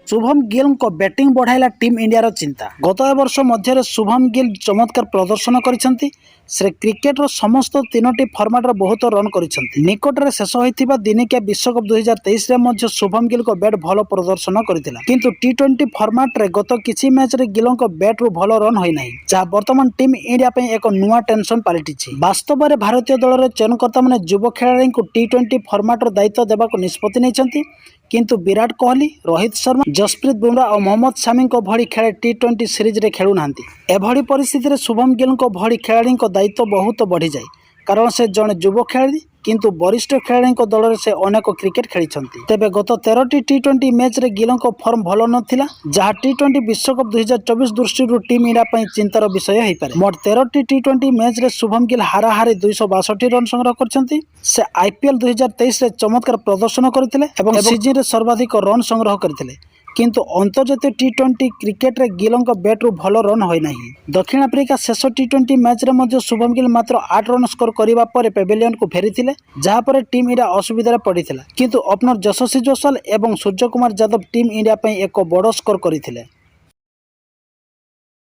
शुभम गिल को batting बढ़ाइला team India चिंता। गत वर्ष मध्य शुभम गिल चमत्कार प्रदर्शन करिसेंती। से क्रिकेट रो समस्त तीनोटी फॉर्मेट बहुत रन करिसेंती। निकटरे शेष होइथिबा दिनिकिया विश्वकप 2023 रे मध्य शुभम गिल को बैट भल प्रदर्शन करथिला, किंतु टी20 फॉर्मेट रे गत किछि मैच रे गिल को बैट रु भल रन होई नाही, जहा वर्तमान टीम इंडिया पे एक नुआ टेंशन पलटिछि। वास्तव में भारतीय दल रे चयनकर्ता माने युवा खेलाड़ी को टी20 फॉर्मेट रो दायित्व देबा को निष्पत्ति नैछंती, किंतु विराट कोहली, रोहित शर्मा, जसप्रीत बुमराह और मोहम्मद शमी को भली खेले टी20 सीरीज रे खेलु नांती। एभली परिस्थिति रे शुभम गिल को भली खेलाड़ी को दायित्व बहुत बढ़ी जाए, कारण से जड़े युवा खेलाड़ी किंतु वरिष्ठ खेलाड़ी दल में से अनेक क्रिकेट खेली। तेबे गत 13टी टी20 मैच रे गिल को फॉर्म भल नथिला, जहाँ टी20 विश्वकप 2024 दृष्टि टीम इंडिया पर चिंतार विषय हो पारे। मोट 13टी टी20 मैच रे शुभम गिल हाराहारी 262 रन संग्रह करछंती। से आईपीएल 2023 रे चमत्कार प्रदर्शन करथिले एवं सीजन रे सर्वाधिक रन संग्रह करथिले, किंतु अंतर्जातीय टी20 क्रिकेट रे गिल बैट रु भल रन होई नाही। दक्षिण आफ्रिका शेष टी20 मैच रे मध्य शुभम गिल मात्र 8 रन स्कोर करिबा परे पेविलियन को फेरिथिले, जहाँ पर टीम इंडिया असुविधा पड़िथिला, किंतु ओपनर यशस्वी जयसवाल एवं सूर्यकुमार यादव टीम इंडिया एक बड़ स्कोर करथिले।